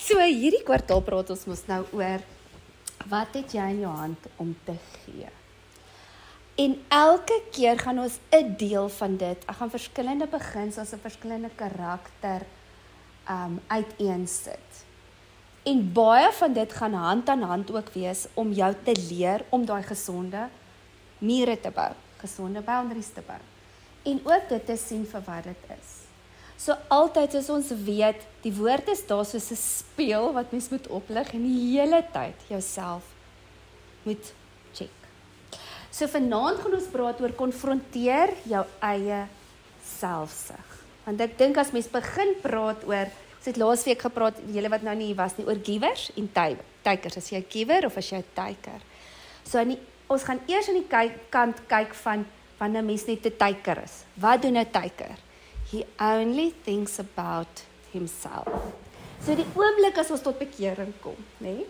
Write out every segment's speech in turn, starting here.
So hierdie kwartaal praat ons mos nou oor wat het jy in jou hand om te gee? En elke keer gaan ons 'n deel van dit, ek gaan verskillende beginsels en verskillende karakter uiteensit. En baie van dit gaan hand aan hand ook wees om jou te leer om daai gesonde mure te bou, gesonde boundaries te bou. En ook dit te sien vir wat dit is. So altyd as ons weet, die woord is daar soos 'n spieël wat mens moet oplig en die hele tyd jouself moet check. So vanaand gaan ons praat oor konfronteer jou eie selfsug. Want ek dink as mens begin praat oor, ons het laasweek gepraat, julle wat nou nie hier was nie, oor givers en takers. As jy 'n giver of as jy 'n taker. So ons gaan eers aan die kant kyk van wanneer 'n mens net 'n taker is. Wat doen 'n taker? He only thinks about himself. So die oomblik as ons tot bekering kom, nê?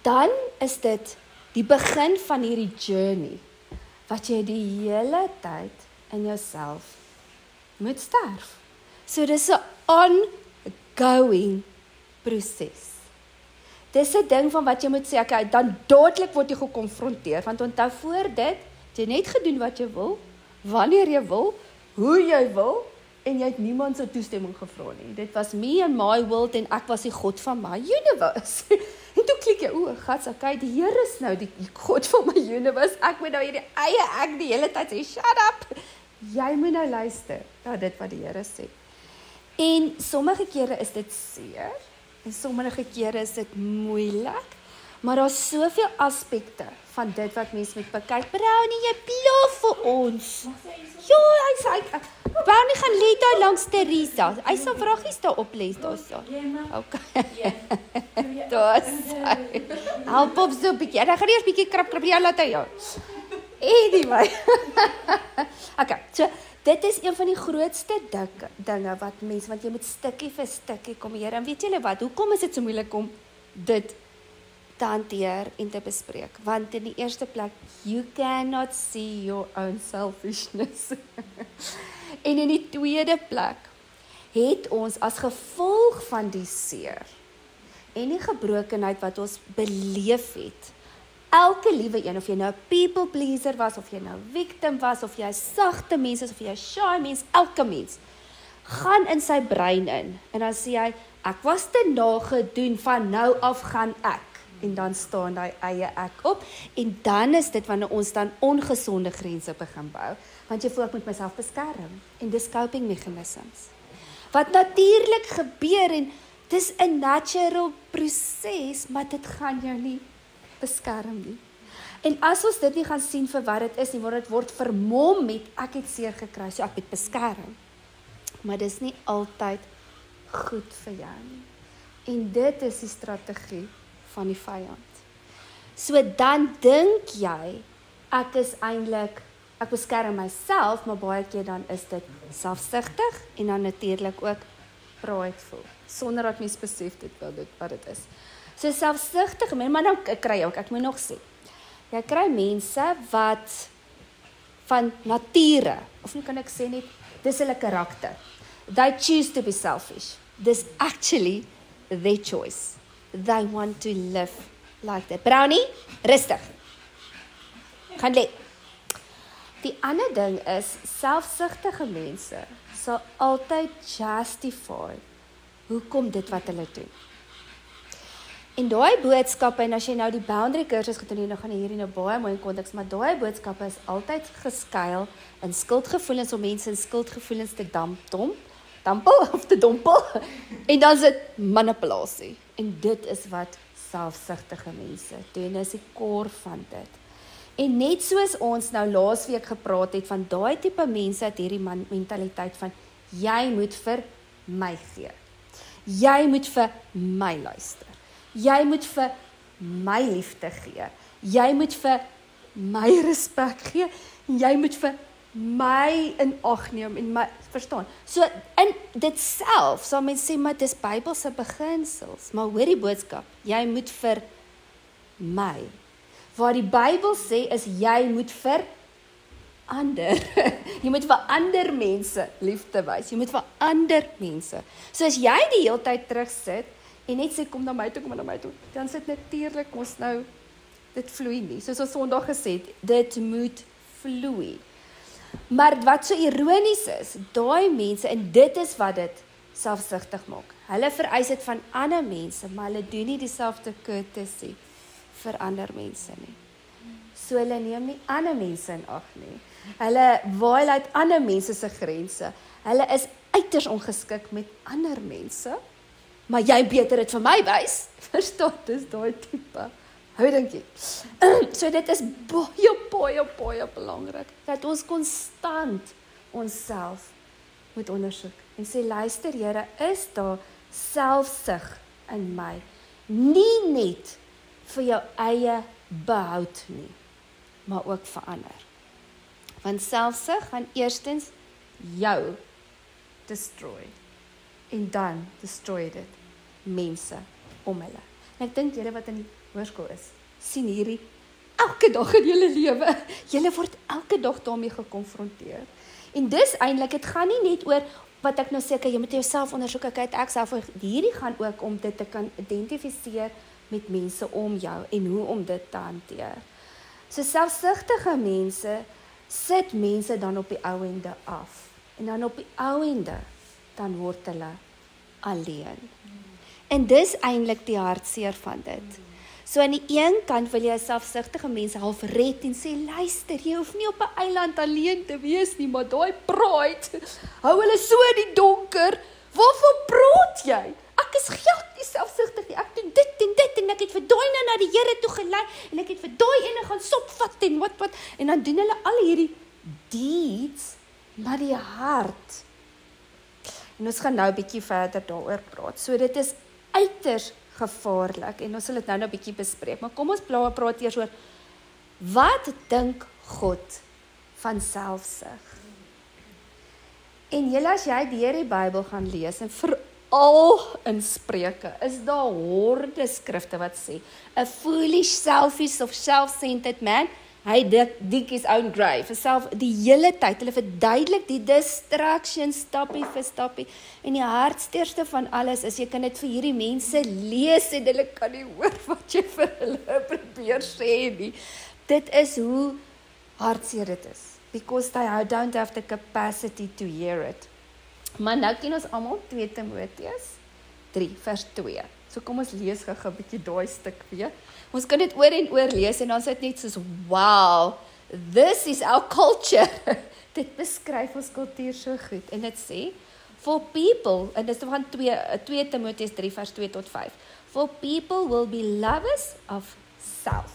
Dan is dit die begin van hierdie journey, wat jy die hele tyd in jouself moet sterf. So dis 'n ongoing proses. Dis 'n ding van wat jy moet sê, okay, dan dadelik word jy gekonfronteer, want onthou voor dit, jy net gedoen wat jy wil, wanneer jy wil, hoe jy wil, en jy het niemand se toestemming gevra nie. Dit was me and my world, en ek was die God van my universe. En toe klik jy, gats, okay, die Here is nou die God van my universe, ek moet nou hierdie eie ek die hele tyd sê, shut up, jy moet nou luister, na dit wat die Here sê. En sommige kere is dit seer, en sommige kere is dit moeilik, maar daar's soveel aspekte van dit wat mens moet bekyk. Brownie, jy plof vir ons. Ja, hy sê, Brownie gaan lê daar langs Teresa. Hy sal vragies daar op les daar so. Okay. Daar's hy. Help op so 'n bietjie. Dan gaan eers bietjie krap ja, laat hy jou. Anyway. Okay, so dit is een van die grootste dinge wat mense, want jy moet stukkie vir stukkie kom hier. En weet julle wat, hoekom is dit so moeilik om dit te hanteer en te bespreek? Want in die eerste plek, you cannot see your own selfishness. En in die tweede plek, het ons as gevolg van die seer en die gebrokenheid wat ons beleef het, elke liewe een, of jy nou 'n people pleaser was, of jy nou victim was, of jy 'n sagte mens is, of jy 'n shy mens, elke mens, gaan in sy brein in, en dan sê hy, ek was te nagedoen, van nou af gaan ek, en dan staan die eie ek op, en dan is dit wanneer ons dan ongesonde grense begin bou, want jy voel ek moet myself beskerm, en dis coping mechanisms, wat natuurlik gebeur, en dis 'n natural proses, maar dit gaan jou nie beskerm nie. En as ons dit nie gaan sien vir wat dit is nie, word dit word vermom met ek het seer gekry, so ek moet beskerm. Maar dis nie altyd goed vir jou nie. En dit is die strategie van die vyand. So dan dink jy, ek beskerm myself, maar baie keer dan is dit selfsugtig en dan natuurlik ook prideful, sonder dat mens besef wat dit is. So selfsugtige mense, maar nou kry jy ook, ek moet nog sê, jy kry mense wat van nature, of nie kan ek sê net, dis hulle karakter. They choose to be selfish. Dis actually their choice. They want to live like that. Brownie, rustig. Gaan lê. Die ander ding is, selfsugtige mense sal altyd justify hoekom dit wat hulle doen. En daai boodskappe, en as jy nou die boundary kursus gedoen het, dan gaan jy hierdie nou baie mooi in konteks, maar daai boodskappe is altyd geskuil in skuldgevoelens, om mense in skuldgevoelens te dampel, en dan is dit manipulasie. En dit is wat selfsugtige mense doen, dis die core van dit. En net soos ons nou laasweek gepraat het, van daai tipe mense het hierdie mentaliteit van, jy moet vir my gee. Jy moet vir my luister. Jy moet vir my liefde gee. Jy moet vir my respek gee. En jy moet vir my in ag neem en my verstaan. So in dit self sal mens sê, maar dis Bybelse beginsels. Maar hoor die boodskap, jy moet vir my. Waar die Bybel sê is jy moet vir ander. Jy moet vir ander mense liefde wys. Jy moet vir ander mense. So as jy die hele tyd terug sit en net sê kom na my toe, kom na my toe, dan sit natuurlik ons nou dit vloei nie. Soos ons Sondag gesê het, dit moet vloei. Maar wat so ironies is, daai mense en dit is wat dit selfsugtig maak. Hulle vereis dit van ander mense, maar hulle doen nie dieselfde courtesy vir ander mense nie. So hulle neem nie ander mense in ag nie. Hulle violate ander mense se grense. Hulle is uiters ongeskik met ander mense, maar jy beter dit vir my wys. Verstaan, dis daai tipe. Hoe dink jy? So dit is baie belangrik dat ons konstant onsself moet ondersoek en sê luister Here, is daar selfsug in my? Nie net vir jou eie behoud nie, maar ook vir ander. Want selfsug gaan eerstens jou destroy en dan destroy dit mense om hulle. En ek dink julle wat in die hoërskool is, sien hierdie elke dag in julle lewe. Julle word elke dag daarmee gekonfronteer. En dis eintlik, dit gaan nie net oor wat ek nou sê, jy moet jouself ondersoek, ek self, hierdie gaan ook om dit te kan identifiseer met mense om jou en hoe om dit te hanteer. So selfsugtige mense sit mense dan op die ou ende af. En dan op die ou ende, dan word hulle alleen. En dis eintlik die hartseer van dit. So aan die een kant wil jy selfsugtige mense half red en sê, luister, jy hoef nie op 'n eiland alleen te wees nie, maar daai pride, hou hulle so in die donker, waarvoor praat jy? Ek is glad nie selfsugtig nie, ek doen dit en ek het vir daai nou na die Here toe gelei, en ek het vir daai ene gaan sopvat en wat, en dan doen hulle al hierdie deeds, maar die hart. En ons gaan nou 'n bietjie verder daaroor praat, so dit is uiters gevaarlik, en ons sal dit nou 'n bietjie bespreek, maar kom ons praat eers oor, wat dink God van selfsug? En julle, as jy deur die Bybel gaan lees, en veral in Spreuke, is daar horde skrifte wat sê, a foolish, selfish of self-centered man, hy dig his own grave, die hele tyd, hulle verduidelik die distraction, stappie vir stappie, en die hartsteerste van alles is, jy kan dit vir hierdie mense lees, en hulle kan nie hoor wat jy vir hulle probeer sê nie. Dit is hoe hartseer dit is, because they don't have the capacity to hear it. Maar nou ken ons almal 2 Timoteus 3 vers 2. So kom ons lees gou 'n bietjie daai stuk weer. Ons kan dit oor en oor lees en dan sê dit net soos, wow, this is our culture. Dit beskryf ons kultuur so goed. En dit sê, for people, en dit is van 2 Timoteus 3 vers 2 tot 5, for people will be lovers of self,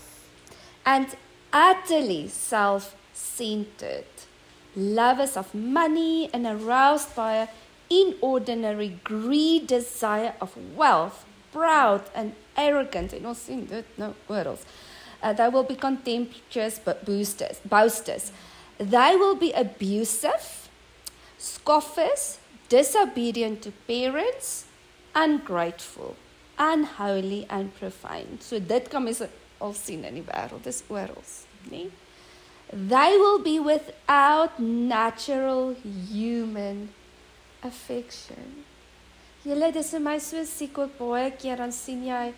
and utterly self-centered, lovers of money and aroused by an inordinary greed, desire of wealth, proud and arrogant, en ons sien dit nou oral. They will be contemptuous but boasters. They will be abusive, scoffers, disobedient to parents, ungrateful, unholy and profane. So dit kan mens al sien in die wêreld, dis oral, nie? They will be without natural human affection. Julle, dis in my so siek ook baie keer, dan sien jy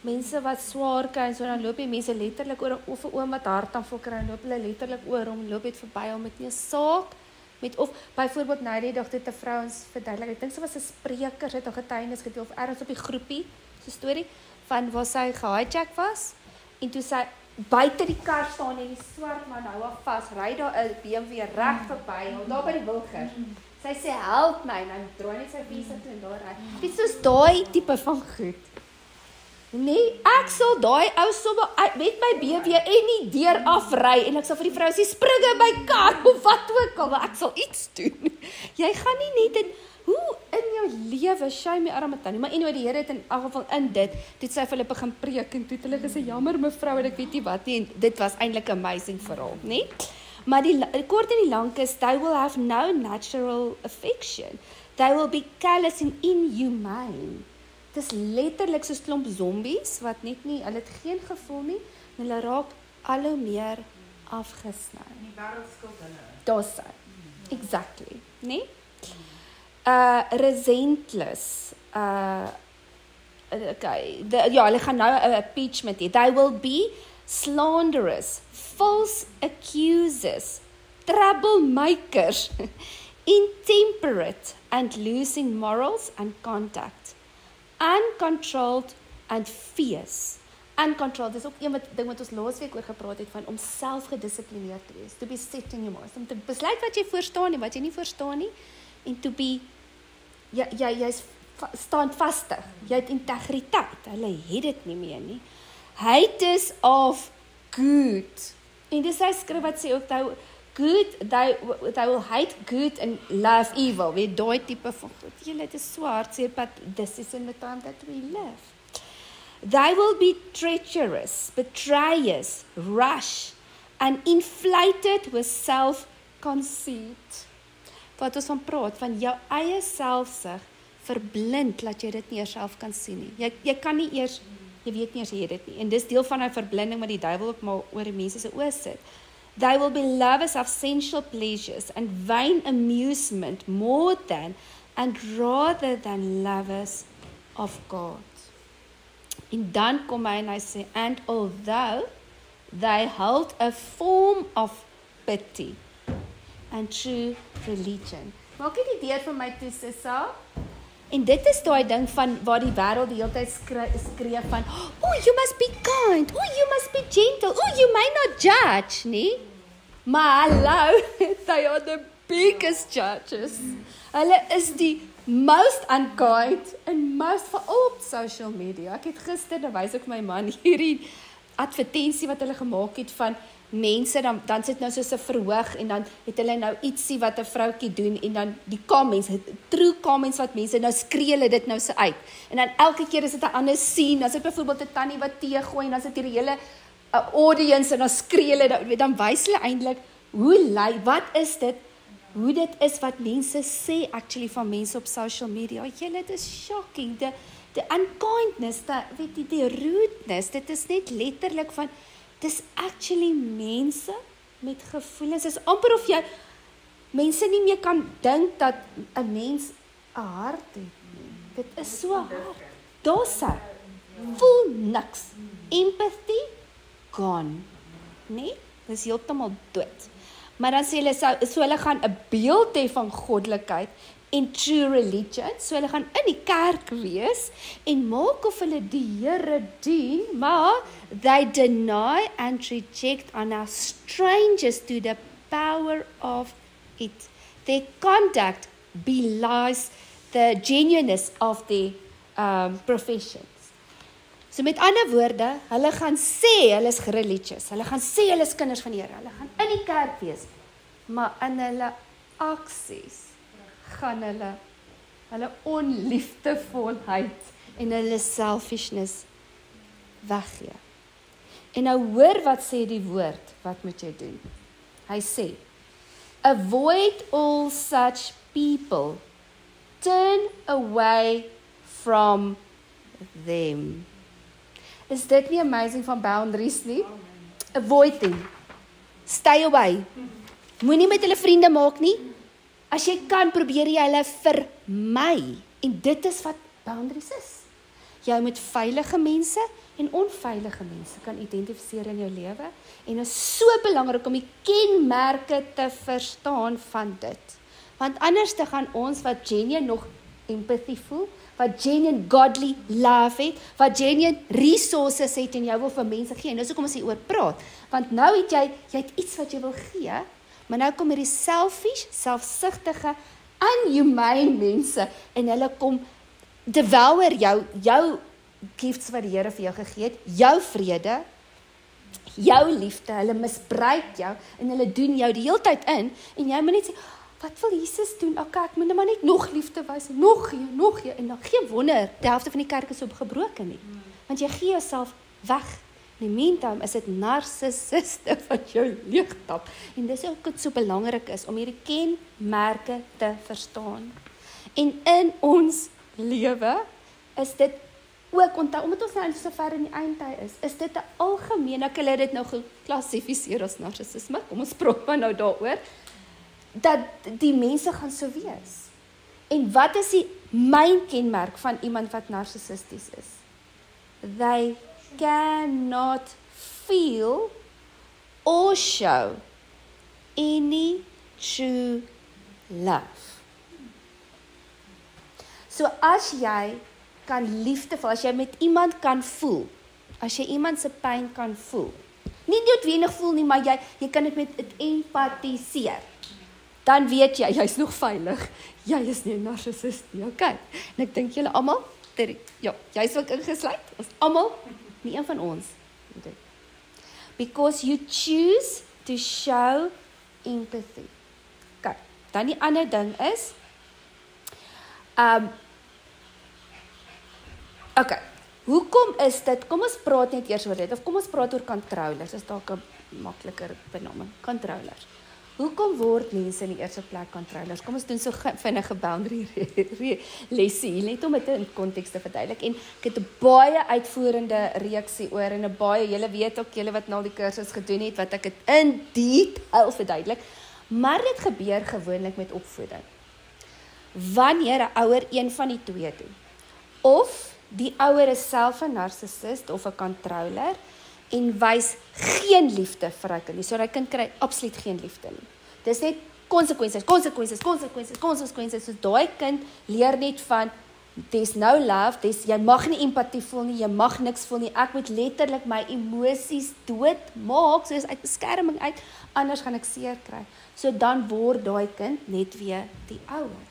mense wat swaar kry, en so dan loop die mense letterlik oor, of 'n oom wat hartaanval kry, en loop hulle letterlik oor hom, loop het verby hom met nie 'n saak, met of, byvoorbeeld nou die dag het 'n vrou ons verduidelik, ek dink sy was 'n spreker, sy het 'n getuienis gedeel, of ergens op die groepie, so storie, van waar sy gehijack was, en toe sy buite die kar staan en die swart man hou haar vas, ry daar 'n BMW reg verby, daar by die wilger. Sy sê, help my, en dan draai net sy visa toe en daar ry. Dit is soos daai tipe van goed. Nee, ek sal daai ou sommer met my BMW en nie deur afry, en ek sal vir die vrou sê, spring in my kar, of wat ook al, ek sal iets doen. Jy gaan nie net in, hoe in jou lewe, shy my arme tannie, maar anyway, die Here het in elk geval in dit, toe sy vir hulle begin preek, en toe het hulle gesê, jammer mevrou, en ek weet nie wat nie, en dit was eintlik amazing verhaal, nie? Maar die kort en die lank is, they will have no natural affection. They will be callous and inhumane. Dit is letterlik soos klomp zombies, wat net nie, hulle het geen gevoel nie, en hulle raak al hoe meer afgesny. Die wêreld skuld hulle. Daar's hy. Exactly, nee? Resentless. Okay, hulle gaan nou 'n impeachment hê. They will be slanderous, false accusers, troublemakers, intemperate and losing morals and contact, uncontrolled and fierce. Uncontrolled, dis ook een ding wat ons laasweek oor gepraat het, van om self gedissiplineerd te wees, to be set in your mind, om te besluit wat jy verstaan en wat jy nie verstaan nie, en to be, jy staan vastig, jy het integriteit, hulle het dit nie meer nie. Haters of good, en dis hy skrif wat sê ook, they will hate good and love evil, weet daai tipe van goed, julle, dit is so hartseer, but this is in the time that we live. They will be treacherous, betrayers, rash, and inflated with self-conceit. Wat ons van praat, van jou eie selfsug, verblind, laat jy dit nie eerself kan sien nie. Jy kan nie eers, jy weet nie eers jy het dit nie. En dis deel van die verblinding wat die duiwel ook maar oor die mense se oë sit. They will be lovers of sensual pleasures and vain amusement more than and rather than lovers of God. En dan kom hy en hy sê, and although they hold a form of pity and true religion. Maak nie die deur vir my toe, Sissa. En dit is daai ding van waar die wêreld die hele tyd skree van, oh, you must be kind, oh, you must be gentle, oh, you may not judge, nee? Maar hallo, they are the biggest judges. Hulle is die most unkind and most veral op social media. Ek het gister, dan wys ek my man hierdie advertensie wat hulle gemaak het van mense, dan sit nou soos 'n verhoog en dan het hulle nou ietsie wat 'n vroutjie doen en dan die comments, true comments wat mense nou skree hulle dit nou so uit. En dan elke keer is dit 'n ander scene, as dit byvoorbeeld 'n tannie wat tee gooi en dan sit hierdie hele audience en dan skree hulle, dan wys hulle eintlik wat is dit? Hoe dit is wat mense sê actually van mense op social media. Julle, dit is shocking. The unkindness, die rudeness, dit is net letterlik van, dit is actually mense met gevoelens. Dit is amper of jy mense nie meer kan dink dat 'n mens 'n hart het nie. Dit is so hard. Daar's hy. Voel niks. Empathy gone. Nee, dis heeltemal dood. Maar dan sê hulle, so hulle gaan 'n beeld hê van goddelikheid en true religion, so hulle gaan in die kerk wees en maak of hulle die Here dien, maar they deny and reject and are strangers to the power of it. Their conduct belies the genuineness of their professions. So met ander woorde, hulle gaan sê hulle is religious, hulle gaan sê hulle is kinders van die Here, hulle gaan in die kerk wees, maar in hulle aksies gaan hulle onliefdevolheid en hulle selfishness weggee. En nou hoor wat sê die woord, wat moet jy doen? Hy sê, avoid all such people, turn away from them. Is dit nie amazing van boundaries nie? Avoid them. Stay away. Moenie met hulle vriende maak nie. As jy kan, probeer jy hulle vermy. En dit is wat boundaries is. Jy moet veilige mense en onveilige mense kan identifiseer in jou lewe. En dit is so belangrik om die kenmerke te verstaan van dit. Want anders te gaan ons wat genuine nog empathy voel, wat genuine godly love het, wat genuine resources het en jy wil vir mense gee. En dis hoekom ons hier oor praat. Want nou het jy het iets wat jy wil gee, maar nou kom hierdie selfish, selfsugtige, inhumane mense en hulle kom devour jou gifts wat die Here vir jou gegee het, jou vrede, jou liefde, hulle misbruik jou en hulle doen jou die hele tyd in en jy moet net sê, wat wil Jesus doen? Okay, ek moet maar net nog liefde wys, nog gee, en dan geen wonder, die helfte van die kerk is so gebroken nie. Want jy gee jouself weg. In die meantime is dit narcissiste wat jou leegtap. En dis ook wat so belangrik is, om hierdie kenmerke te verstaan. En in ons lewe is dit ook onthou, omdat ons nou so ver in die eindtyd is dit 'n algemeen, ek hulle dit nou geklassifiseer as narcissisme, kom ons praat maar nou daaroor, dat die mense gaan so wees. En wat is die myn kenmerk van iemand wat narcissisties is? They cannot feel or show any true love. So as jy kan liefdevol, as jy met iemand kan voel, as jy iemand se pyn kan voel, nie noodwendig voel nie, maar jy kan dit met empatiseer, dan weet jy, jy's nog veilig, jy is nie 'n narcissist nie, okay. En ek dink julle almal, ja, jy's ook ingesluit, ons almal, nie een van ons, because you choose to show empathy. Okay, dan die ander ding is, okay, hoekom is dit, kom ons praat net eers oor dit, of kom ons praat oor controllers, is dalk 'n makliker benaming, controllers. Hoekom word mense in die eerste plek controllers? Kom ons doen so vinnige boundary lesie, net om dit in konteks te verduidelik, en ek het 'n baie uitvoerende reeksie oor, en 'n baie, julle weet ook, julle wat nou die kursus gedoen het, wat ek het in detail verduidelik, maar dit gebeur gewoonlik met opvoeding. Wanneer 'n ouer een van die twee doen, of die ouer is self 'n narcissist of 'n controller en wys geen liefde vir hy kind nie. So hy kind kry absoluut geen liefde nie. Dis net konsekwensies. So daai kind leer net van there's no love, jy mag nie empatie voel nie, jy mag niks voel nie. Ek moet letterlik my emosies doodmaak, soos uit beskerming uit, anders gaan ek seer kry. So dan word daai kind net weer die ouer.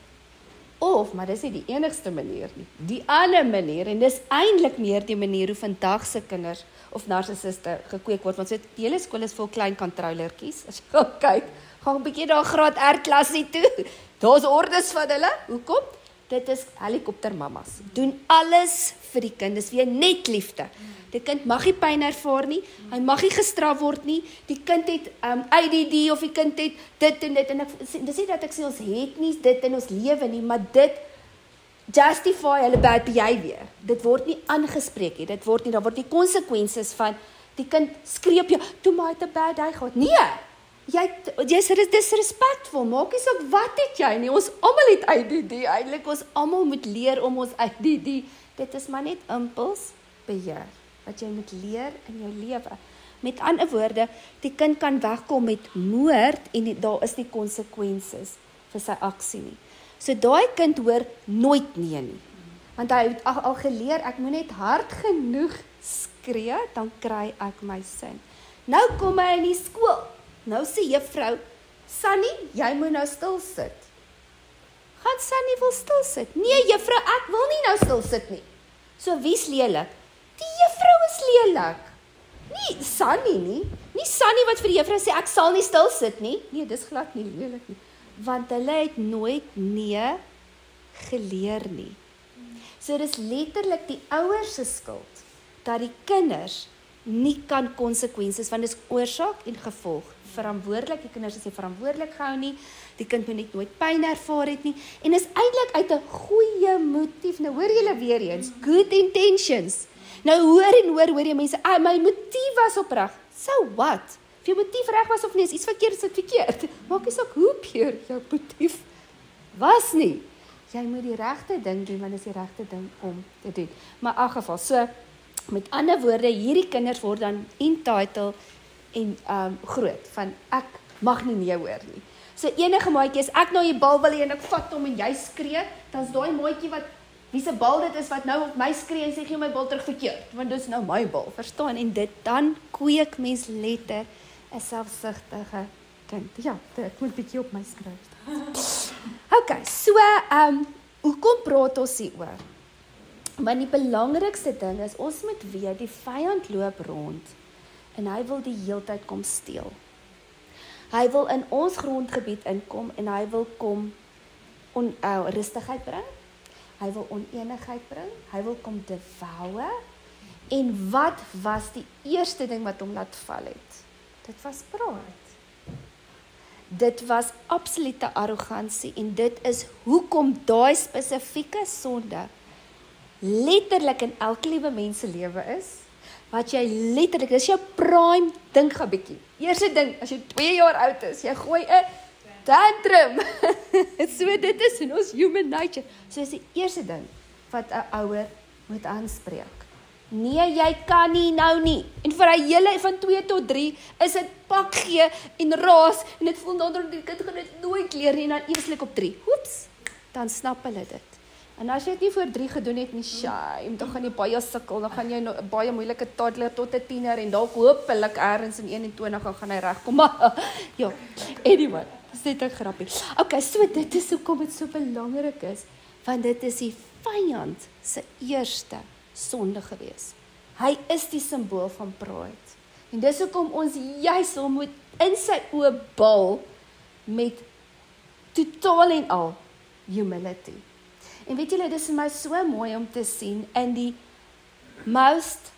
Of, maar dis nie die enigste manier nie. Die ander manier, en dis eintlik meer die manier hoe vandag se kinders of narcissiste gekweek word, want so die hele skool is vol klein controllertjies. As jy gaan kyk, gaan 'n bietjie daar graad R klasie toe. Daar's ordes van hulle. Hoekom? Dit is helikoptermamas. Doen alles vir die kind. Dis weer net liefde. Die kind mag nie pyn ervaar nie, hy mag nie gestraf word nie, die kind het ADD of die kind het dit en dit, en dis nie dat ek sê ons het nie dit in ons lewe nie, maar dit justify hulle bad behavior. Dit word nie aangespreek nie, daar word nie konsekwensies van, die kind skree op jou, toe maar het 'n bad day gehad. Nee, jy's disrespectful, maak nie saak wat het jy nie, ons almal het ADD, eintlik ons almal moet leer om ons ADD, dit is maar net impulsbeheer, wat jy moet leer in jou lewe. Met ander woorde, die kind kan wegkom met moord en daar is nie konsekwensies vir sy aksie nie. So daai kind hoor nooit nee, want hy het al geleer, ek moet net hard genoeg skree, dan kry ek my sin. Nou kom hy in die skool, nou sê juffrou, Sunny, jy moet nou stil sit. Gaan Sunny wil stil sit? Nee juffrou, ek wil nie nou stil sit nie. So wie's lelik? Die juffrou is lelik. Nie Sunny nie. Nie Sunny wat vir die juffrou sê, ek sal nie stil sit nie. Nee, dis glad nie lelik nie. Want hulle het nooit nee geleer nie. So dis letterlik die ouers se skuld, dat die kinders nie kan konsekwensies, want dis oorsaak en gevolg. Verantwoordelik, die kinders is nie verantwoordelik gehou nie, die kind moet net nooit pyn ervaar het nie, en is eintlik uit 'n goeie motief, nou hoor julle weer eens, good intentions. Nou hoor jy mense, my motief was opreg, so what? Of jou motief reg was of nie, is iets verkeerd, is dit verkeerd. Maak nie saak hoe pure jou motief was nie. Jy moet die regte ding doen, want dit is die regte ding om te doen. Maar in elk geval, so, met ander woorde, hierdie kinders word dan entitled en groot, van ek mag nie nee hoor nie. So enige maatjie, as ek nou die bal wil hê en ek vat hom en jy skree, dan is daai maatjie wat, wie se bal dit is, wat nou op my skree en sê gee my bal terug verkeerd, want dit is nou my bal, verstaan? En dit dan kweek mens letter 'n selfsugtige kind. Ja, ek moet 'n bietjie op my skryf. Okay, so, hoekom praat ons hieroor? Maar die belangrikste ding is, ons moet weet, die vyand loop rond, en hy wil die heeltyd kom steel. Hy wil in ons grondgebied inkom, en hy wil kom rustigheid bring, hy wil oneenigheid bring, hy wil kom devour, en wat was die eerste ding wat hom laat val het? Dit was praat. Dit was absolute arrogansie, en dit is hoekom daai spesifieke sonde letterlik in elke liewe mens se lewe is, wat jy letterlik, dis jou prime dink gou bietjie. Eerste ding, as jy 2 jaar oud is, jy gooi 'n tantrum. So dit is in ons human nature. So is die eerste ding wat 'n ouer moet aanspreek. Nee, jy kan nie nou nie. En vir hy hele van 2 tot 3 is dit pak gee en raas en dit voel nader die kind gaan dit nooit leer nie en dan eweslik op 3. Hoeps, dan snap hulle dit. En as jy dit nie voor 3 gedoen het nie, shame, dan gaan jy baie sukkel, dan gaan jy nou 'n baie moeilike toddler tot 'n tiener en dalk hopelik ergens in 21 gaan hy regkom. Maar ja, anyway, dis net 'n grappie. Okay, so dit is hoekom dit so belangrik is, want dit is die vyand se eerste sonde gewees. Hy is die simbool van pride. En dis hoekom ons juis hom moet in sy oë bal met totaal en al humility. En weet julle, dis vir my so mooi om te sien in die most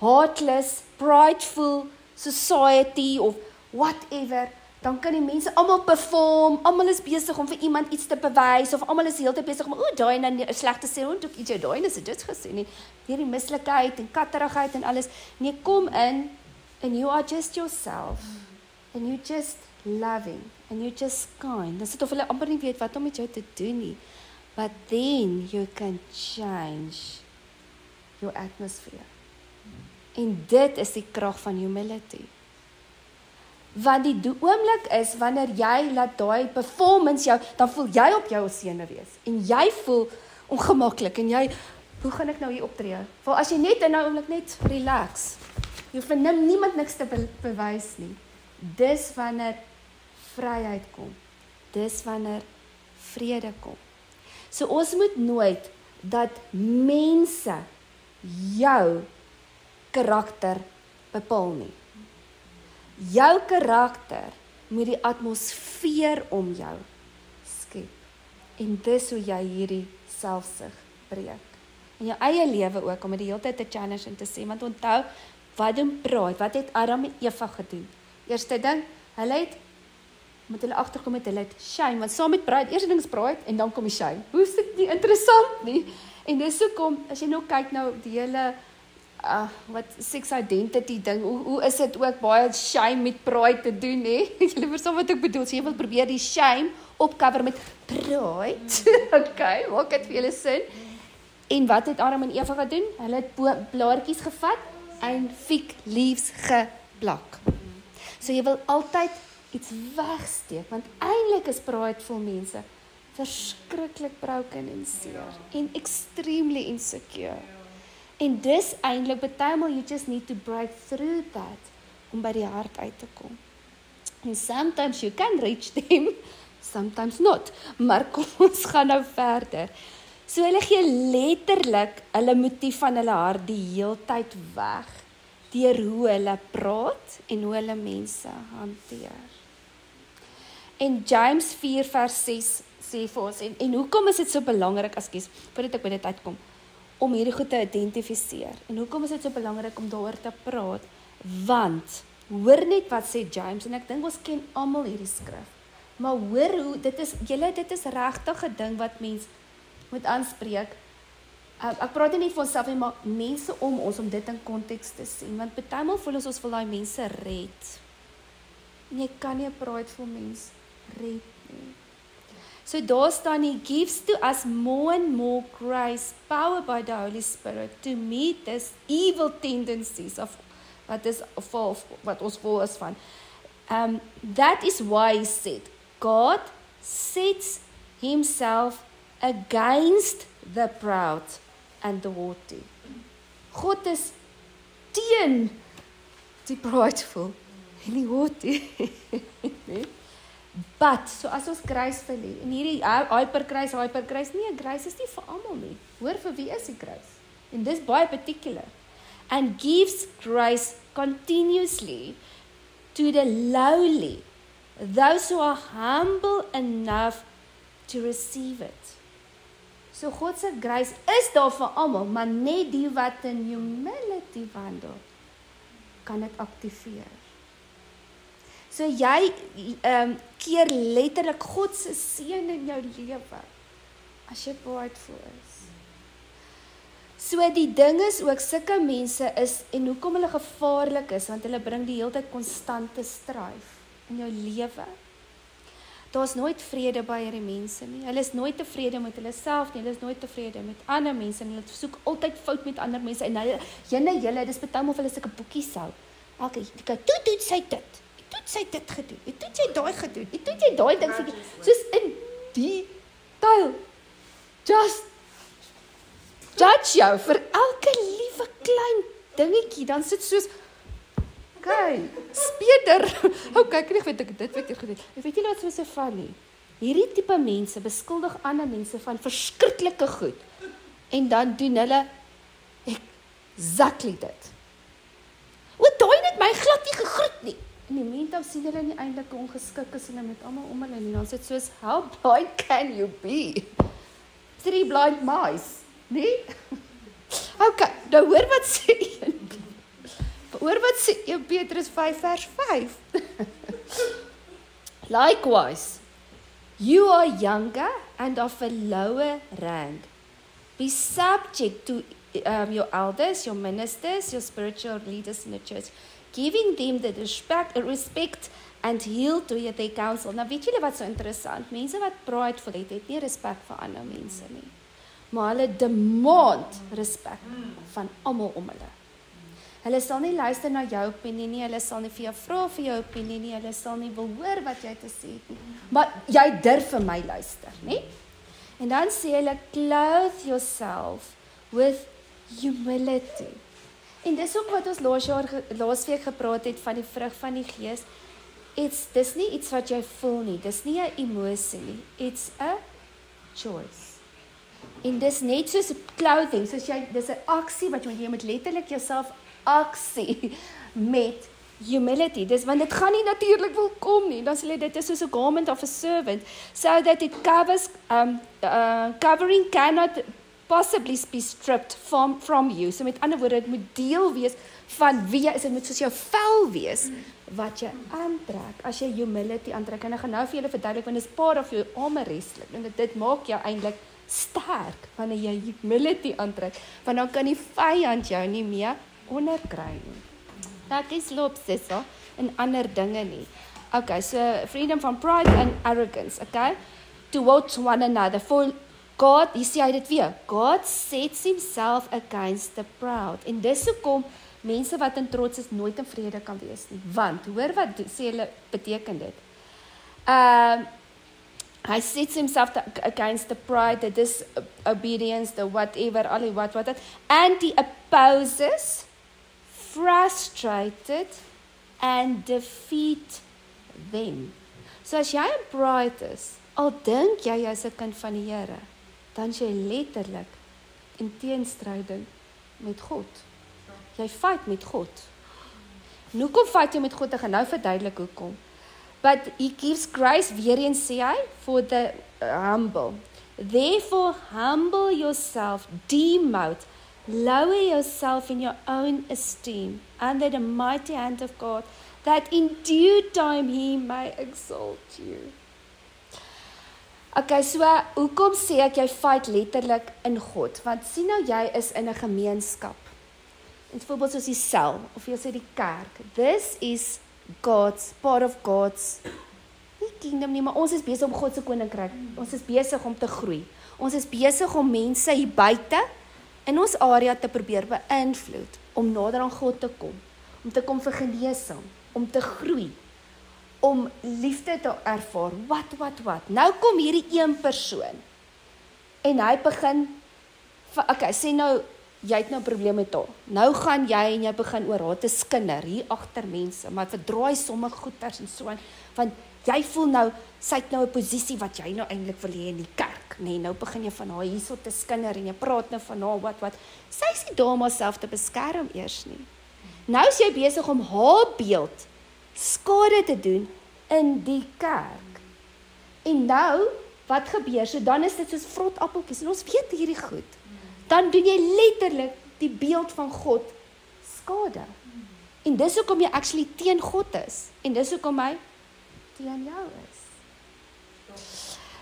heartless, prideful society of whatever, dan kan die mense almal perform, almal is besig om vir iemand iets te bewys, of almal is heeltyd besig om, daai en 'n slegte sê, ook iets jou daai is dit gesê nie, deur die mislikheid en katterigheid en alles. Nee, kom in, and you are just yourself, and you just loving, and you just kind. Dis dit of hulle amper nie weet wat om met jou te doen nie. But then you can change your atmosphere. En dit is die krag van humility. Want die oomblik is, wanneer jy laat daai performance jou, dan voel jy op jou senuwees. En jy voel ongemaklik, en jy, hoe gaan ek nou hier optree? Want as jy net in nou oomblik net relax, jy hoef niemand niks te bewys nie. Dis wanneer vryheid kom. Dis wanneer vrede kom. So ons moet nooit dat mense jou karakter bepaal nie. Jou karakter moet die atmosfeer om jou skep. En dis hoe jy hierdie selfsug breek. In jou eie lewe ook, om dit die hele tyd te challenge en te sê, want onthou, wat doen pride? Wat het Adam en Eva gedoen? Eerste ding, hulle het met hulle agterkom met hulle shame, want saam met pride, eerste ding is pride, en dan kom die shame. Hoe is dit nie interessant nie? En dis hoekom, as jy nou kyk nou die hele, wat sex identity ding, hoe is dit ook baie shame met pride te doen, hè? Julle verstaan wat ek bedoel, so jy wil probeer die shame opcover met pride, okay, maak dit vir julle sin? En wat het Adam en Eva gedoen? Hulle het blaartjies gevat, en fig leaves geplak. So jy wil altyd iets wegsteek, want eintlik is prideful mense verskriklik broken en seer, en extremely insecure. En dis eintlik, partymal you just need to break through that, om by die hart uit te kom. And sometimes you can reach them, sometimes not, maar kom ons gaan nou verder. So hulle gee letterlik hulle motief van hulle hart die heeltyd weg, deur hoe hulle praat en hoe hulle mense hanteer. En James 4 vers 6 sê vir ons, en hoekom is dit so belangrik, voordat ek by dit uitkom, om hierdie goed te identifiseer, en hoekom is dit so belangrik om daaroor te praat, want, hoor net wat sê James, en ek dink ons ken almal hierdie skrif, maar hoor hoe, dit is regtig 'n ding wat mens moet aanspreek. Ek praat nie net vir onsself nie, maar mense om ons, om dit in konteks te sien, want partymal voel ons wil daai mense red. Jy kan nie 'n prideful mens red nie. So daar staan, he gives to us more and more grace, power by the Holy Spirit, to meet this evil tendencies of wat ons vol is van. That is why he said, God sets himself against the proud and the haughty. God is teen die prideful en die haughty. But, so as ons kruis verlie, en hierdie hyperkruis, nee, kruis is nie vir almal nie. Hoor, vir wie is die kruis? En dis baie particular. And gives grace continuously to the lowly, those who are humble enough to receive it. So God se grace is daar vir almal, maar net die wat in humility wandel, kan dit aktiveer. So jy keer letterlik God se seën in jou lewe, as jy prideful is. So die ding is ook, sulke mense is, en hoekom hulle gevaarlik is, want hulle bring die hele tyd konstante strife in jou lewe. Daar's nooit vrede by hierdie mense nie. Hulle is nooit tevrede met hulle self nie, hulle is nooit tevrede met ander mense nie. Hulle soek altyd fout met ander mense en hulle, dis betam of hulle sulke boekies hou. Elke kyk, toe sy dit. Toe sy dit gedoen. Toe sy daai gedoen. Toe sy daai ding vir soos in die taal. Just judge jou vir elke liewe klein dingetjie, dan sit soos okay, speder. Okay, ek weet ek dit weet ek gedoen. Weet julle wat so funny? Hierdie tipe mense beskuldig ander mense van verskriklike goed. En dan doen hulle exactly dit. O, daai het my glad nie gegroet nie. En die mense sien hulle nie eintlik ongeskik is hulle met almal om hulle nie. Dan sit soos how blind can you be? 3 blind mice, nee? Okay, nou hoor wat sê Petrus 5 vers 5. Likewise, you are younger and of a lower rank. Be subject to your elders, your ministers, your spiritual leaders in the church, giving them the respect and yield to their counsel. Nou weet julle wat so interessant, mense wat prideful het nie respek vir ander mense nie, maar hulle demand respek van almal om hulle. Hulle sal nie luister na jou opinie nie, hulle sal nie vir jou vra vir jou opinie nie, hulle sal nie wil hoor wat jy te sê het nie, maar jy durf vir my luister, nie? En dan sê hulle, clothe yourself with humility. En dis ook wat ons laasweek gepraat het van die vrug van die gees. Dis nie iets wat jy voel nie, dis nie 'n emosie nie, it's a choice. En dis net soos clothing, soos dis 'n aksie wat jy moet letterlik jouself aksie met humility. Dis want dit gaan nie natuurlik wil kom nie. Dan sê hulle dit is soos 'n garment of a servant, so that it covers covering cannot possibly be stripped from you. So met ander woorde, dit moet deel wees van wie jy is. Dit moet soos jou vel wees wat jy aantrek as jy humility aantrek. En ek gaan nou vir julle verduidelik, want dit is part of your armor wrestling. En dit maak jou eintlik sterk wanneer jy humility aantrek, want dan kan die vyand jou nie meer onderkry nie. Ek is loop sissa en ander dinge nie. Okay, so freedom from pride and arrogance, okay? Towards one another. For God, hier sê hy dit weer, God sets himself against the proud. En dis hoekom mense wat in trots is nooit in vrede kan wees nie. Want, hoor wat sê hulle beteken dit? Hy sets himself against the pride, the disobedience, the whatever, all what, and he opposes, frustrated, and defeat them. So as jy in pride is, al dink jy is 'n kind van die Here, dan is jy letterlik in teenstryding met God. Jy fight met God. En hoekom fight jy met God? Ek gaan nou verduidelik hoekom. But he gives grace, weer eens sê hy, for the humble. Therefore humble yourself, demote, lower yourself in your own esteem, under the mighty hand of God, that in due time he may exalt you. Okay, so hoekom sê ek jy fight letterlik in God? Want sien nou jy is in 'n gemeenskap. En byvoorbeeld soos die sel, of jy sê die kerk. This is God's, part of God's, nie kingdom nie, maar ons is besig om God se koninkryk. Ons is besig om te groei. Ons is besig om mense hier buite in ons area te probeer beïnvloed, om nader aan God te kom vir genesing, om te groei, om liefde te ervaar, wat. Nou kom hierdie een persoon, en hy begin, okay, sê nou, jy het nou 'n probleem met haar, nou gaan jy en jy begin oor haar te skinder, hier agter mense, maar verdraai sommige goeters en so aan, want jy voel nou, sy het nou 'n posisie wat jy nou eintlik wil hê in die kerk, nee, nou begin jy van haar hierso te skinder, en jy praat nou van haar, wat, sy is nie daar om haarself te beskerm eers nie, nou is jy besig om haar beeld skade te doen in die kerk. En nou, wat gebeur? So dan is dit soos vrot appeltjies, en ons weet hierdie goed. Dan doen jy letterlik die beeld van God skade. En dis hoekom jy actually teen God is. En dis hoekom hy teen jou is.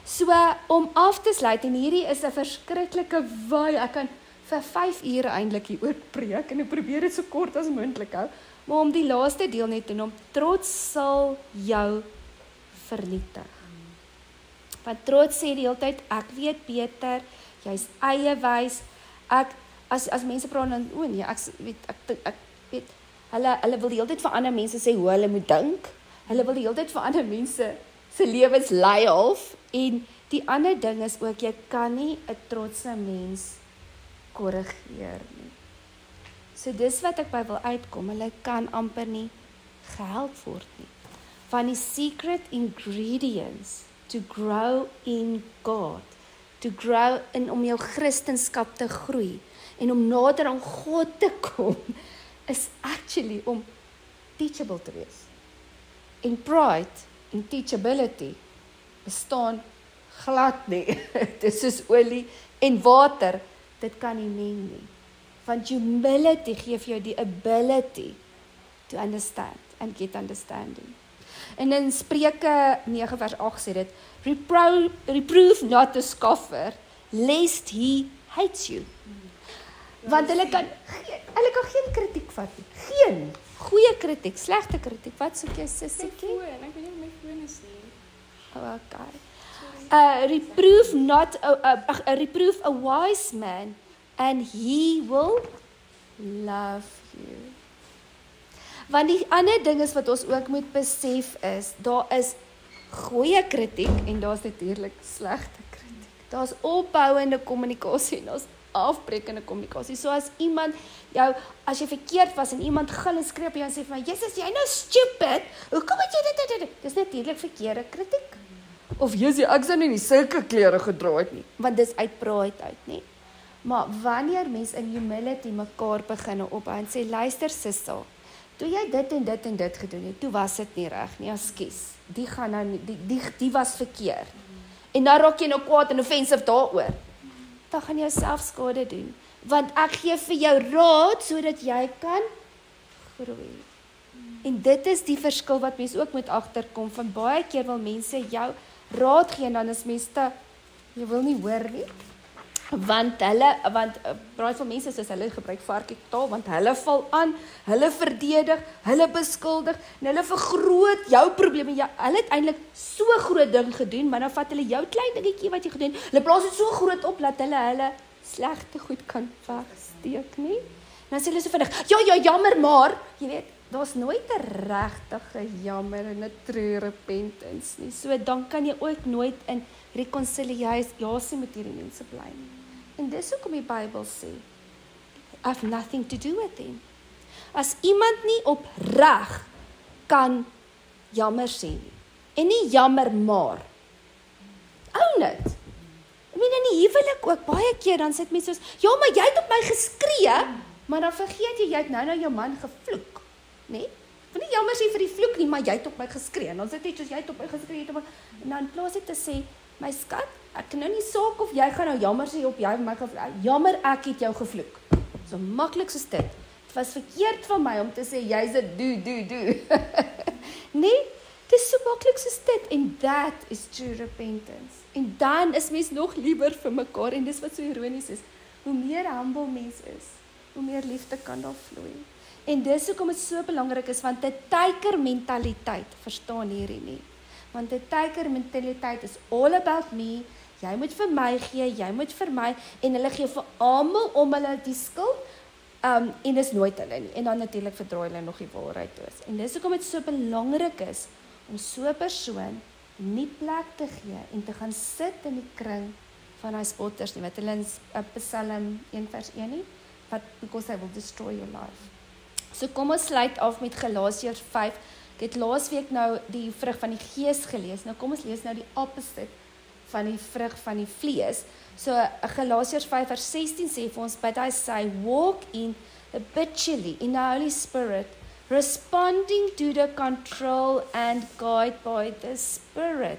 So, om af te sluit, en hierdie is 'n verskriklike waai, ek kan vir 5 ure eintlik hier oor preek en ek probeer dit so kort as moontlik hou, maar om die laaste deel net te noem, trots sal jou vernietig. Want trots sê die hele tyd, ek weet beter, jy's eiewys, as mense praat dan, nee, ek weet, hulle wil die hele tyd vir ander mense sê hoe hulle moet dink, hulle wil die hele tyd vir ander mense se lewens lei half, en die ander ding is ook, jy kan nie 'n trotse mens korrigeer nie. So dis wat ek by wil uitkom, hulle kan amper nie gehelp word nie. Van die secret ingredients to grow in God, to grow in om jou Christendom te groei, en om nader aan God te kom, is actually om teachable te wees. En pride en teachability bestaan glad nie. Dit is olie en water, dit kan nie meng nie. Want humility gee vir jou die ability to understand and get understanding. En in Spreuke 9 vers 8 sê dit, reprove not a scoffer, lest he hates you. Want hulle kan geen kritiek vat nie. Geen goeie kritiek, slegte kritiek. Wat soek jy, sissiekie? Ek weet nie my foon is nie. Okay. Reprove a wise man, and he will love you. Want die ander ding is wat ons ook moet besef is, daar is goeie kritiek en daar's natuurlik slegte kritiek. Daar's opbouende kommunikasie en daar's afbreekende kommunikasie. So as iemand jou, as jy verkeerd was en iemand gil en skree op jou en sê vir my, "Jesus, jy nou stupid. Hoekom het jy dit?" Dis natuurlik verkeerde kritiek. Of Jesus, ek sou nie sulke klere gedra het nie, want dis uit pride uit, nie. Maar wanneer mens in humility mekaar begin ophou en sê, "Luister Sissel, toe jy dit en dit en dit gedoen het, toe was dit nie reg nie, ekskuus. Die gaan nou die was verkeerd. En dan raak jy nou kwaad en offensive daaroor. Dan gaan jy jouself skade doen. Want ek gee vir jou raad sodat jy kan groei. En dit is die verskil wat mense ook moet agterkom. Van baie keer wil mense jou raad gee en dan is mense jy wil nie hoor nie. Want baie van mense soos hulle gebruik varkie taal, want hulle val aan, hulle verdedig, hulle beskuldig, en hulle vergroot jou probleme. Ja, hulle het eintlik so groot ding gedoen, maar dan vat hulle jou klein dingetjie wat jy gedoen het, hulle plaas dit so groot op, dat hulle slegte goed kan wegsteek, nie? En dan sê hulle so vinnig, ja, jammer maar, jy weet, daar's nooit 'n regtige jammer en 'n true repentance nie. So dan kan jy ook nooit in reconciliasie met hierdie mense bly nie. En dis hoekom die Bybel sê, I have nothing to do with them. As iemand nie opreg kan jammer sê nie, en nie jammer maar, own it. Ek meen in die huwelik ook, baie keer dan sit mense soos, ja, maar jy het op my geskree, maar dan vergeet jy het nou jou man gevloek, nee? Ek wil nie jammer sê vir die vloek nie, maar jy het op my geskree, en dan sit jy soos, jy het op my geskree, en dan plaas dit te sê, my skat, ek nou nie saak of jy gaan nou jammer sê op jy my gevloek, jammer ek het jou gevloek, so maklik soos dit, het was verkeerd van my om te sê, jy is het do, nee, het is so maklik soos dit, en that is true repentance, en dan is mens nog liever vir mekaar, en dis wat so ironies is, hoe meer humble mens is, hoe meer liefde kan daar vloei, en dis hoekom het so belangrik is, want 'n teiker mentaliteit, verstaan hierdie nie, want 'n teiker mentaliteit is all about me, jy moet vir my gee, jy moet vir my, en hulle gee vir almal om hulle die skuld, en dis nooit hulle nie, en dan natuurlik verdraai hulle nog die waarheid is, en dis hoekom het so belangrik is, om so 'n persoon nie plek te gee, en te gaan sit in die kring van die spotters nie, wat hulle in Psalm 1 vers 1 nie, because I will destroy your life. So kom ons sluit af met Galasiërs 5, ek het laasweek nou die vrug van die gees gelees, nou kom ons lees nou die opposite van die vrug van die vlees. So Galasiërs 5 vers 16 sê vir ons, but I say, walk in habitually in the Holy Spirit, responding to the control and guide by the Spirit.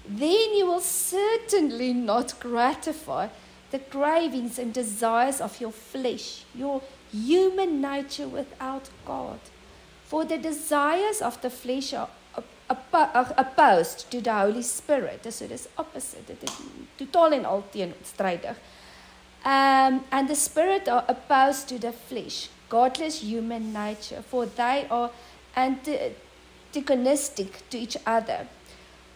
Then you will certainly not gratify the cravings and desires of your flesh, your human nature without God. For the desires of the flesh are opposed to the Holy Spirit. So dis opposite, dit is totaal en al teenstrydig. And the spirit are opposed to the flesh, godless human nature, for they are antagonistic to each other,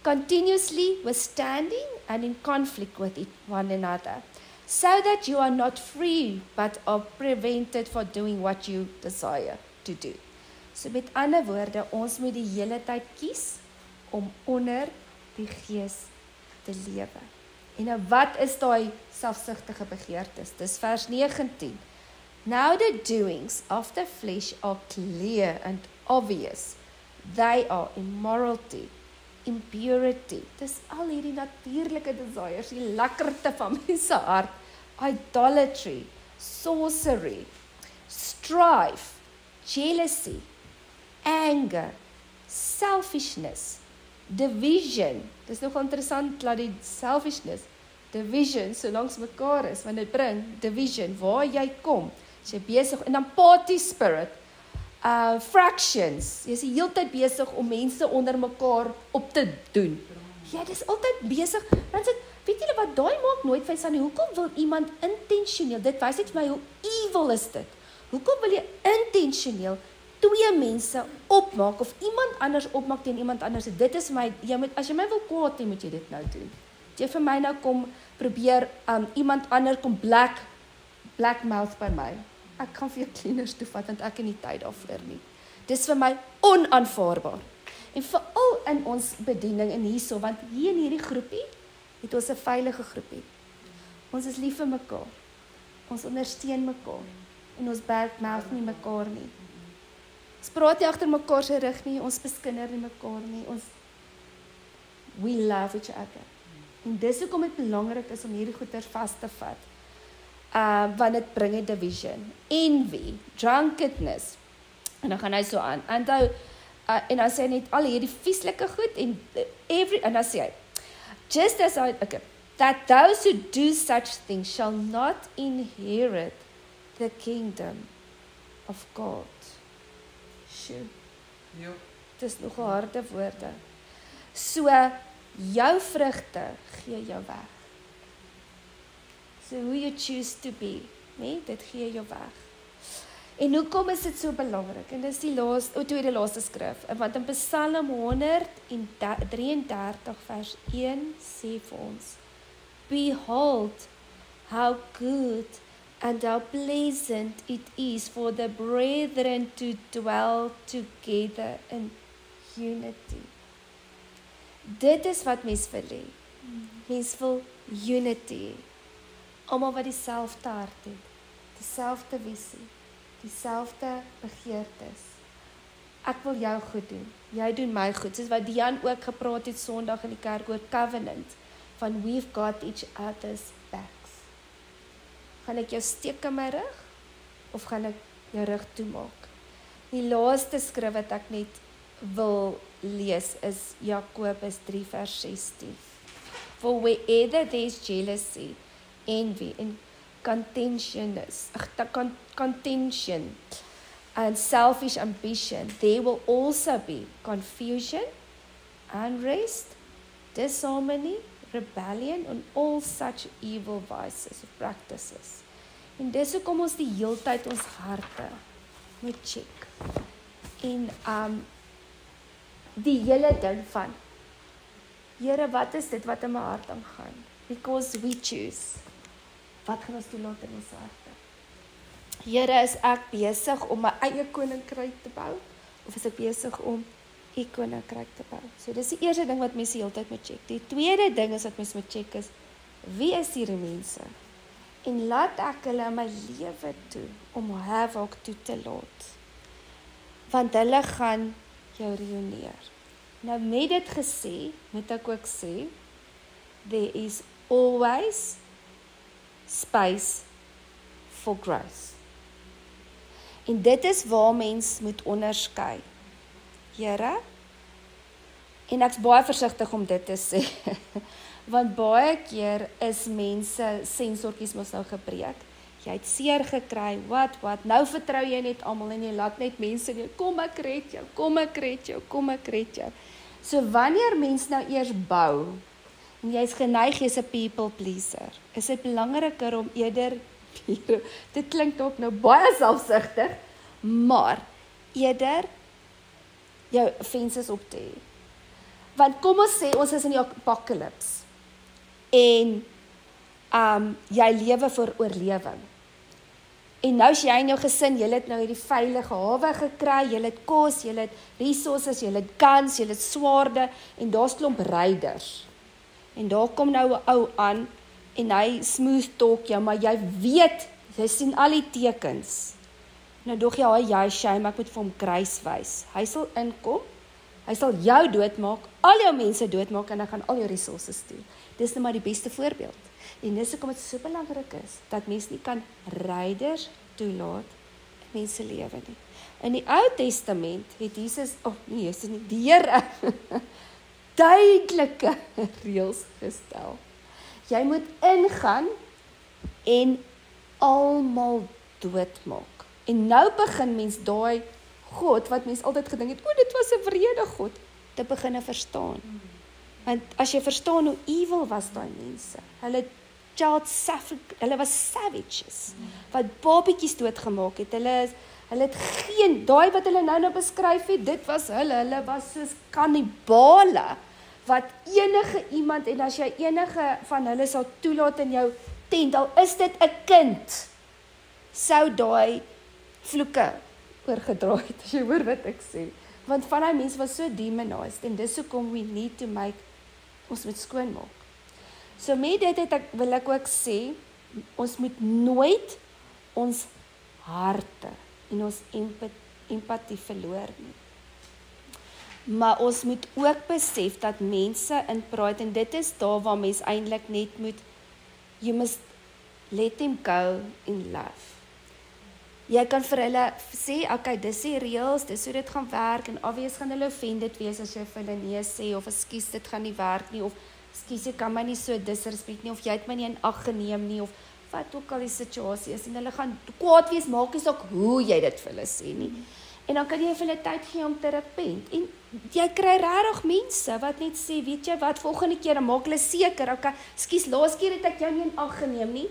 continuously withstanding and in conflict with one another, so that you are not free, but are prevented from doing what you desire to do. So met ander woorde, ons moet die hele tyd kies om onder die gees te lewe. En nou wat is daai selfsugtige begeertes? Dis vers 19. Now the doings of the flesh are clear and obvious. They are immorality, impurity. Dis al hierdie natuurlike desires, die lekkerte van mense hart, idolatry, sorcery, strife, jealousy, anger, selfishness, division. Dis nog interessant dat die selfishness, division, so langs mekaar is, want dit bring division, waar jy kom, as jy besig, en dan party spirit, fractions, jy is die hele tyd besig om mense onder mekaar op te doen. Jy is altyd besig, dan sê, weet julle wat, daai maak nooit vir sy, hoekom wil iemand intentioneel, dit wys net vir my, hoe evil is dit? Hoekom wil jy intentioneel twee mense opmaak, of iemand anders opmaak teen iemand anders? Dit is my, as jy my wil kwaad, moet jy dit nou doen. Jy vir my nou kom probeer, iemand ander kom blackmouth by my. Ek gaan vir jou cleaners toevat, want ek het nie tyd daarvoor nie. Dis vir my onaanvaarbaar. En veral in ons bediening en hierso, want hier in hierdie groepie, het ons 'n veilige groepie. Ons is lief vir mekaar. Ons ondersteun mekaar. En ons blackmouth nie mekaar nie. Ons praat nie agter mekaar se rug nie, ons beskinder nie mekaar nie. We love each other. En dis hoekom dit belangrik is om hierdie goeders vas te vat. Want dit bring division, envy, drunkenness. En dan gaan hy so aan. En dan sê hy net al hierdie vieslike goed en dan sê hy, just as that those who do such things shall not inherit the kingdom of God. Sjoe. Ja. Dis nog harde woorde. So, jou vrugte gee jou weg. So who you choose to be, nee, dit gee jou weg. En hoekom is dit so belangrik? En dis die tweede laaste skrif, want in Psalm 133 vers 1 sê vir ons, behold, how good and how pleasant it is for the brethren to dwell together in unity. Dit is wat mens wil hê. Mens wil unity. Almal wat dieselfde hart het, dieselfde visie, dieselfde begeertes. Ek wil jou goed doen, jy doen my goed, soos wat Dian ook gepraat het Sondag in die kerk oor covenant, van we've got each other's backs. Gaan ek jou steek in my rug, of gaan ek jou rug toemaak? Die laaste skrif wat ek net wil lees is Jakobus 3 vers 16. For wherever there is jealousy, envy and contention and selfish ambition, there will also be confusion, unrest, disharmony, rebellion, and all such evil vices of practices. En dis hoekom ons die heeltyd ons harte moet check. En die hele ding van, Here, wat is dit wat in my hart aangaan? Because we choose. Wat gaan ons toelaat in ons harte? Here, is ek besig om my eie koninkryk te bou? Of is ek besig om u koninkryk te bou? So dis die eerste ding wat mense die hele tyd moet check. Die tweede ding is wat mense moet check is, wie is hierdie mense? En laat ek hulle in my lewe toe, om havoc toe te laat. Want hulle gaan jou ruïneer. Nou met dit gesê, moet ek ook sê, there is always space for growth. En dit is waar mens moet onderskei. Here, en ek's baie versigtig om dit te sê, want baie keer is mense sensortjies mos nou gebreek. Jy het seer gekry, wat, nou vertrou jy net almal en jy laat net mense nie, kom ek red jou. So wanneer mens nou eers bou, en jy is geneig, jy is 'n people pleaser, is dit belangriker om eerder, dit klink ook nou baie selfsugtig, maar eerder jou offenses op te hê. Want kom ons sê, ons is in die apocalypse, en jy lewe vir oorlewing. En nou is jy en jou gesin, jy het nou hierdie veilige hawe gekry, jy het kos, jy het resources, jy het guns, jy het swaarde, en daar's klomp ryders. En daar kom nou 'n ou aan, en hy smooth talk jou, maar jy weet, jy sien al die tekens. Nou dog jy shame, ek moet vir hom kruis wys. Hy sal inkom, hy sal jou doodmaak, al jou mense doodmaak, en hy gaan al jou resources steel. Dis nou maar die beste voorbeeld. En dis hoekom dit so belangrik is, dat mense nie kan ryders toelaat in mense lewe nie. In die Ou Testament het Jesus, die Here, duidelike reëls gestel. Jy moet ingaan en almal doodmaak. En nou begin mens daai God, wat mens altyd gedink het, dit was 'n wrede God, te begin verstaan. Want as jy verstaan hoe evil was daai mense, hulle was savages, wat babetjies doodgemaak het, hulle het geen, daai wat hulle nou beskryf het, dit was hulle was soos kannibale, wat enige iemand, en as jy enige van hulle sal toelaat in jou tent, al is dit 'n kind, sou daai vloeke oorgedra het, as jy hoor wat ek sê. Want van die mense was so demonized, en dis hoekom we need to make, ons moet skoonmaak. So met dit wil ek ook sê, ons moet nooit ons harte en ons empatie verloor nie. Maar ons moet ook besef dat mense in pride, en dit is daar waar mens eintlik net moet, you must let them go in love. Jy kan vir hulle sê, okay, dis die reëls, dis hoe dit gaan werk, en obvious gaan hulle offended wees as jy vir hulle nee sê, of ekskuus, dit gaan nie werk nie, of ekskuus, jy kan my nie so disrespect nie, of jy het my nie in ag geneem nie, of wat ook al die situasie is, en hulle gaan kwaad wees, maak nie saak hoe jy dit vir hulle sê nie. En dan kan jy vir hulle tyd gee om te repent, en jy kry regtig mense wat net sê, weet jy wat, volgende keer, dan maak hulle seker, okay, ekskuus, laas keer het ek jou nie in ag geneem nie,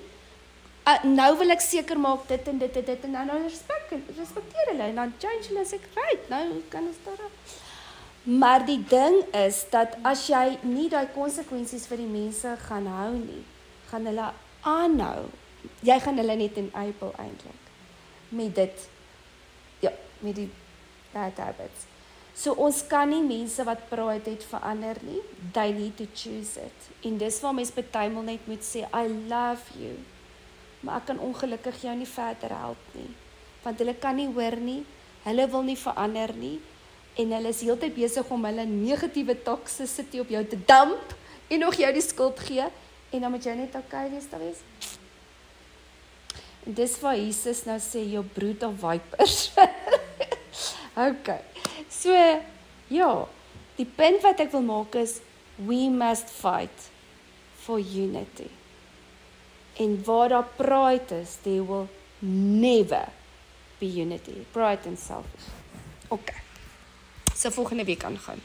nou wil ek seker maak dit en dit, en nou respekteer hulle, en dan change hulle, sê ek, right, nou kan ons daar. Maar die ding is, dat as jy nie die konsekwensies vir die mense gaan hou nie, gaan hulle aanhou, jy gaan hulle net enable eintlik, met dit, ja, met die bad habits. So ons kan nie mense wat pride het verander nie, they need to choose it, en dis waar mens partymal net moet sê, I love you, maar ek kan ongelukkig jou nie verder help nie, want hulle kan nie hoor nie, hulle wil nie verander nie, en hulle is heeltyd besig om hulle negatiewe toxicity op jou te damp, en nog jou die skuld gee, en dan moet jy net okay wees, daar wees. En dis waar Jesus nou sê, jou brood of vipers. Okay, so, ja, die punt wat ek wil maak is, we must fight for unity. En waar daar pride is, there will never be unity. Pride and selfish. Okay. So volgende week aangaan.